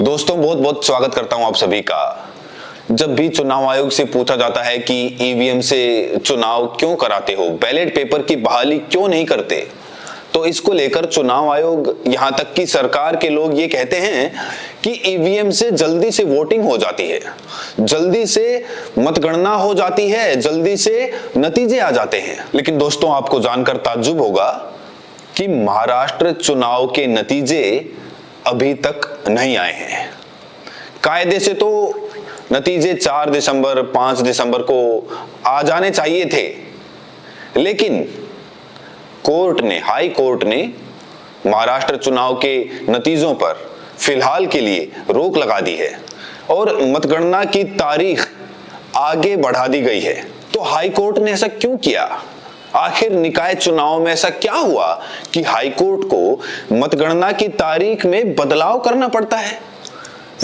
दोस्तों बहुत बहुत स्वागत करता हूं आप सभी का। जब भी चुनाव आयोग से पूछा जाता है कि ईवीएम से चुनाव क्यों कराते हो, बैलेट पेपर की बहाली क्यों नहीं करते, तो इसको लेकर चुनाव आयोग यहां तक कि सरकार के लोग ये कहते हैं कि ईवीएम से जल्दी से वोटिंग हो जाती है, जल्दी से मतगणना हो जाती है, जल्दी से नतीजे आ जाते हैं। लेकिन दोस्तों आपको जानकर ताज्जुब होगा कि महाराष्ट्र चुनाव के नतीजे अभी तक नहीं आए हैं। कायदे से तो नतीजे 4 दिसंबर 5 दिसंबर को आ जाने चाहिए थे, लेकिन हाई कोर्ट ने महाराष्ट्र चुनाव के नतीजों पर फिलहाल के लिए रोक लगा दी है और मतगणना की तारीख आगे बढ़ा दी गई है। तो हाई कोर्ट ने ऐसा क्यों किया? आखिर निकाय चुनाव में ऐसा क्या हुआ कि हाई कोर्ट को मतगणना की तारीख में बदलाव करना पड़ता है?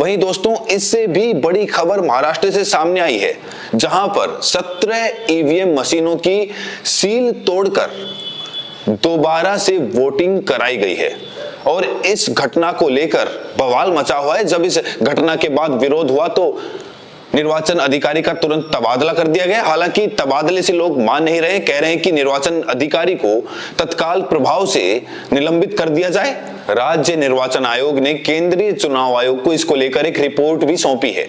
वहीं दोस्तों इससे भी बड़ी खबर महाराष्ट्र से सामने आई है, जहां पर 17 ईवीएम मशीनों की सील तोड़कर दोबारा से वोटिंग कराई गई है। और इस घटना को लेकर बवाल मचा हुआ है। जब इस घटना के बाद विरोध हुआ तो निर्वाचन अधिकारी का तुरंत तबादला कर दिया गया। हालांकि तबादले से लोग मान नहीं रहे, कह रहे हैं कि निर्वाचन अधिकारी को तत्काल प्रभाव से निलंबित कर दिया जाए। राज्य निर्वाचन आयोग ने केंद्रीय चुनाव आयोग को इसको लेकर एक रिपोर्ट भी सौंपी है।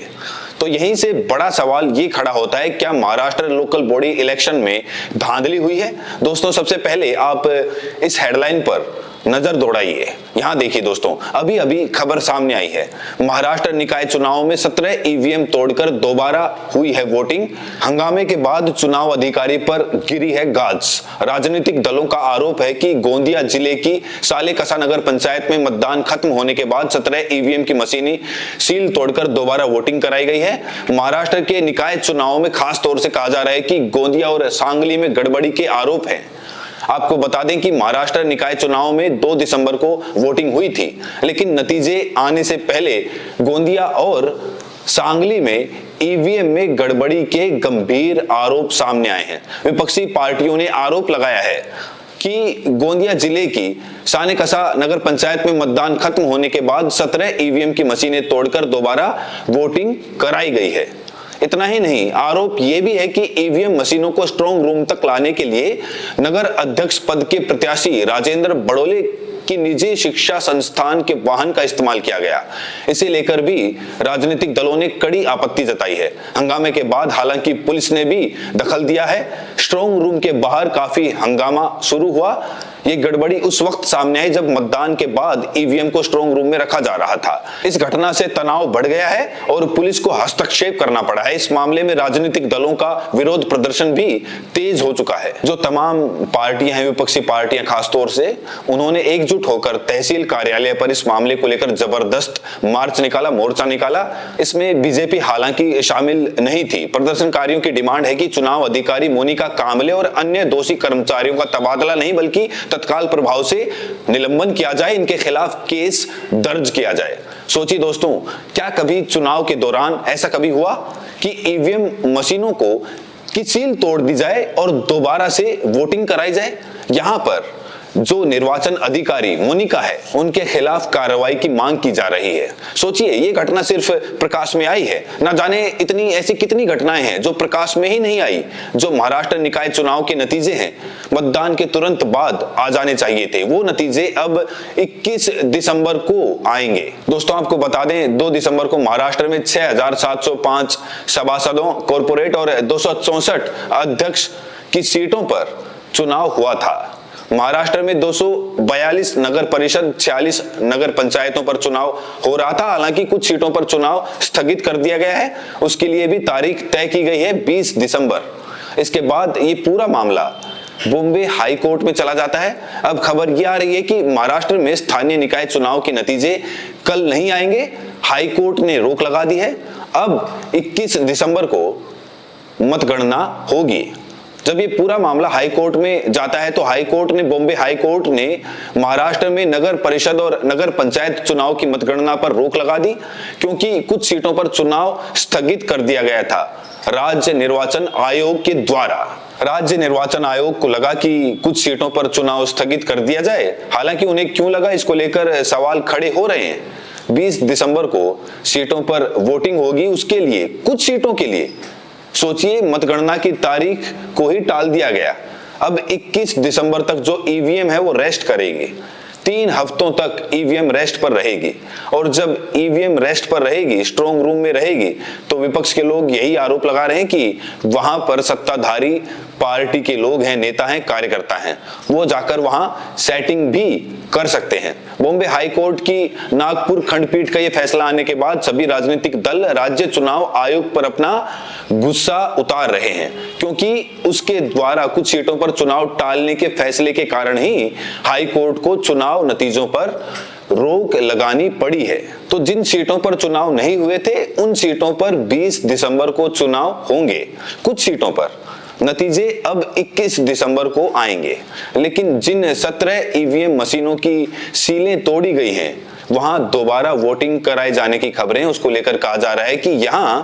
तो यहीं से बड़ा सवाल ये खड़ा होता है, क्या महाराष्ट्र लोकल बॉडी इलेक्शन में धांधली हुई है? दोस्तों सबसे पहले आप इस हेडलाइन पर नजर दौड़ाइए। यहां देखिए दोस्तों, अभी अभी खबर सामने आई है, महाराष्ट्र निकाय चुनाव में 17 ईवीएम तोड़कर दोबारा हुई है वोटिंग। हंगामे के बाद चुनाव अधिकारी पर गिरी है गाज। राजनीतिक दलों का आरोप है कि गोंदिया जिले की सालेकसा नगर पंचायत में मतदान खत्म होने के बाद 17 ईवीएम की मशीनी सील तोड़कर दोबारा वोटिंग कराई गई है। महाराष्ट्र के निकाय चुनाव में खास तौर से कहा जा रहा है कि गोंदिया और सांगली में गड़बड़ी के आरोप है। आपको बता दें कि महाराष्ट्र निकाय चुनाव में 2 दिसंबर को वोटिंग हुई थी, लेकिन नतीजे आने से पहले गोंदिया और सांगली में ईवीएम में गड़बड़ी के गंभीर आरोप सामने आए हैं। विपक्षी पार्टियों ने आरोप लगाया है कि गोंदिया जिले की सानेकसा नगर पंचायत में मतदान खत्म होने के बाद 17 ईवीएम की मशीनें तोड़कर दोबारा वोटिंग कराई गई है। इतना ही नहीं, आरोप यह भी है कि ईवीएम मशीनों को स्ट्रांग रूम तक लाने के लिए नगर अध्यक्ष पद के प्रत्याशी राजेंद्र बड़ोले की निजी शिक्षा संस्थान के वाहन का इस्तेमाल किया गया। इसे लेकर भी राजनीतिक दलों ने कड़ी आपत्ति जताई है। हंगामे के बाद हालांकि पुलिस ने भी दखल दिया है। स्ट्रांग रूम के बाहर काफी हंगामा शुरू हुआ। ये गड़बड़ी उस वक्त सामने आई जब मतदान के बाद ईवीएम को स्ट्रांग रूम में रखा जा रहा था। इस घटना से तनाव बढ़ गया है और पुलिस को हस्तक्षेप करना पड़ा है। इस मामले में राजनीतिक दलों का विरोध प्रदर्शन भी तेज हो चुका है। जो तमाम पार्टियां हैं, विपक्षी पार्टियां खास तौर से, उन्होंने एकजुट होकर तहसील कार्यालय पर इस मामले को लेकर जबरदस्त मार्च निकाला, मोर्चा निकाला। इसमें बीजेपी हालांकि शामिल नहीं थी। प्रदर्शनकारियों की डिमांड है कि चुनाव अधिकारी मोनिका कांबले और अन्य दोषी कर्मचारियों का तबादला नहीं बल्कि तत्काल प्रभाव से निलंबन किया जाए, इनके खिलाफ केस दर्ज किया जाए। सोचिए दोस्तों, क्या कभी चुनाव के दौरान ऐसा कभी हुआ कि ईवीएम मशीनों को की सील तोड़ दी जाए और दोबारा से वोटिंग कराई जाए? यहां पर जो निर्वाचन अधिकारी मोनिका है, उनके खिलाफ कार्रवाई की मांग की जा रही है। सोचिए, ये घटना सिर्फ प्रकाश में आई है, ना जाने इतनी ऐसी कितनी घटनाएं हैं जो प्रकाश में ही नहीं आई। जो महाराष्ट्र निकाय चुनाव के नतीजे हैं, मतदान के तुरंत बाद आ जाने चाहिए थे, वो नतीजे अब 21 दिसंबर को आएंगे। दोस्तों आपको बता दें, 2 दिसंबर को महाराष्ट्र में 6705 सभासदों, कॉर्पोरेट और 264 अध्यक्ष की सीटों पर चुनाव हुआ था। महाराष्ट्र में 242 नगर परिषद, 46 नगर पंचायतों पर चुनाव हो रहा था। हालांकि कुछ सीटों पर चुनाव स्थगित कर दिया गया है, उसके लिए भी तारीख तय की गई है 20 दिसंबर। इसके बाद ये पूरा मामला बॉम्बे हाई कोर्ट में चला जाता है। अब खबर ये आ रही है कि महाराष्ट्र में स्थानीय निकाय चुनाव के नतीजे कल नहीं आएंगे। हाई कोर्ट ने रोक लगा दी है। अब 21 दिसंबर को मतगणना होगी। जब ये पूरा मामला हाई कोर्ट में जाता है तो हाई कोर्ट ने, बॉम्बे हाई कोर्ट ने महाराष्ट्र में नगर परिषद और नगर पंचायत चुनाव की मतगणना पर रोक लगा दी, क्योंकि कुछ सीटों पर चुनाव स्थगित कर दिया गया था राज्य निर्वाचन आयोग के द्वारा। राज्य निर्वाचन आयोग को लगा कि कुछ सीटों पर चुनाव स्थगित कर दिया जाए। हालांकि उन्हें क्यों लगा, इसको लेकर सवाल खड़े हो रहे हैं। 20 दिसंबर को सीटों पर वोटिंग होगी, उसके लिए कुछ सीटों के लिए सोचिए मतगणना की तारीख को ही टाल दिया गया। अब 21 दिसंबर तक जो ईवीएम है वो रेस्ट करेगी। 3 हफ्तों तक ईवीएम रेस्ट पर रहेगी, और जब ईवीएम रेस्ट पर रहेगी, स्ट्रॉन्ग रूम में रहेगी, तो विपक्ष के लोग यही आरोप लगा रहे हैं कि वहां पर सत्ताधारी पार्टी के लोग हैं, नेता हैं, कार्यकर्ता हैं, वो जाकर वहां सेटिंग भी कर सकते हैं। बॉम्बे हाई कोर्ट की नागपुर खंडपीठ का यह फैसला आने के बाद सभी राजनीतिक दल राज्य चुनाव आयोग पर अपना गुस्सा उतार रहे हैं, क्योंकि उसके द्वारा कुछ सीटों पर चुनाव टालने के फैसले के कारण ही हाई कोर्ट को चुनाव नतीजों पर रोक लगानी पड़ी है। तो जिन सीटों पर चुनाव नहीं हुए थे, उन सीटों पर 20 दिसंबर को चुनाव होंगे। कुछ सीटों पर नतीजे अब 21 दिसंबर को आएंगे, लेकिन जिन 17 ईवीएम मशीनों की सीलें तोड़ी गई हैं, वहां दोबारा वोटिंग कराए जाने की खबरें, उसको लेकर कहा जा रहा है कि यहां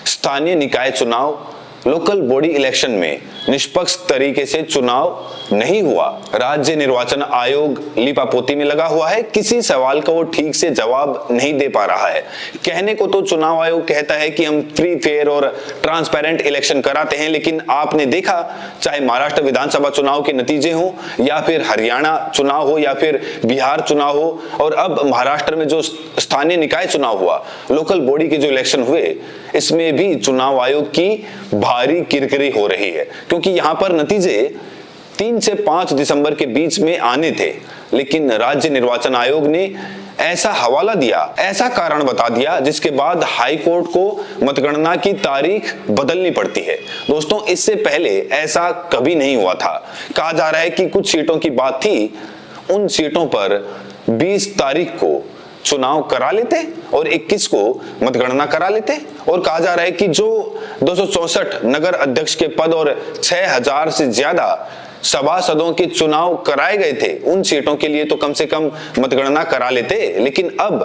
स्थानीय निकाय चुनाव, लोकल बॉडी इलेक्शन में निष्पक्ष तरीके से चुनाव नहीं हुआ। राज्य निर्वाचन आयोग लीपापोती में लगा हुआ है, किसी सवाल का वो ठीक से जवाब नहीं दे पा रहा है। कहने को तो चुनाव आयोग कहता है कि हम फ्री, फेयर और ट्रांसपेरेंट इलेक्शन कराते हैं, लेकिन आपने देखा, चाहे महाराष्ट्र विधानसभा चुनाव के नतीजे हो, या फिर हरियाणा चुनाव हो, या फिर बिहार चुनाव हो, और अब महाराष्ट्र में जो स्थानीय निकाय चुनाव हुआ, लोकल बॉडी के जो इलेक्शन हुए, इसमें भी चुनाव आयोग की भारी किरकिरी हो रही है, क्योंकि यहां पर नतीजे 3 से 5 दिसंबर के बीच में आने थे, लेकिन राज्य निर्वाचन आयोग ने ऐसा हवाला दिया, ऐसा कारण बता दिया, जिसके बाद हाई कोर्ट को मतगणना की तारीख बदलनी पड़ती है। दोस्तों, इससे पहले ऐसा कभी नहीं हुआ था। कहा जा रहा है कि कुछ सीटों की बात थी, उन सीटों पर 20 तारीख को चुनाव करा लेते और 21 को मतगणना करा लेते, और कहा जा रहा है कि जो 264 नगर अध्यक्ष के पद और 6000 से ज्यादा सभासदों के चुनाव कराए गए थे, उन सीटों के लिए तो कम से कम मतगणना करा लेते। लेकिन अब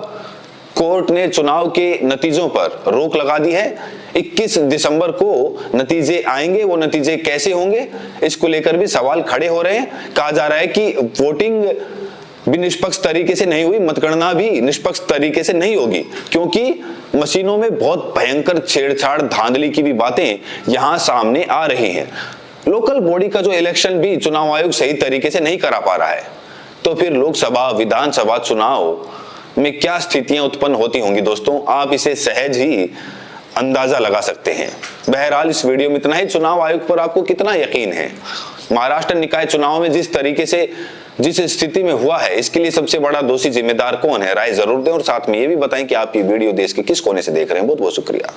कोर्ट ने चुनाव के नतीजों पर रोक लगा दी है। 21 दिसंबर को नतीजे आएंगे, वो नतीजे कैसे होंगे, इसको लेकर भी सवाल खड़े हो रहे हैं। कहा जा रहा है कि वोटिंग भी निष्पक्ष तरीके से नहीं हुई, मतगणना भी निष्पक्ष तरीके से नहीं होगी, क्योंकि मशीनों में बहुत भयंकर छेड़छाड़, धांधली की भी बातें यहां सामने आ रही हैं। लोकल बॉडी का जो इलेक्शन भी चुनाव आयोग सही तरीके से नहीं करा पा रहा है, तो फिर लोकसभा, विधानसभा चुनाव में क्या स्थितियां उत्पन्न होती होंगी दोस्तों, आप इसे सहज ही अंदाजा लगा सकते हैं। बहरहाल इस वीडियो में इतना ही। चुनाव आयोग पर आपको कितना यकीन है? महाराष्ट्र निकाय चुनाव में जिस तरीके से, जिस स्थिति में हुआ है, इसके लिए सबसे बड़ा दोषी जिम्मेदार कौन है? राय जरूर दें, और साथ में ये भी बताएं कि आप ये वीडियो देश के किस कोने से देख रहे हैं। बहुत बहुत शुक्रिया।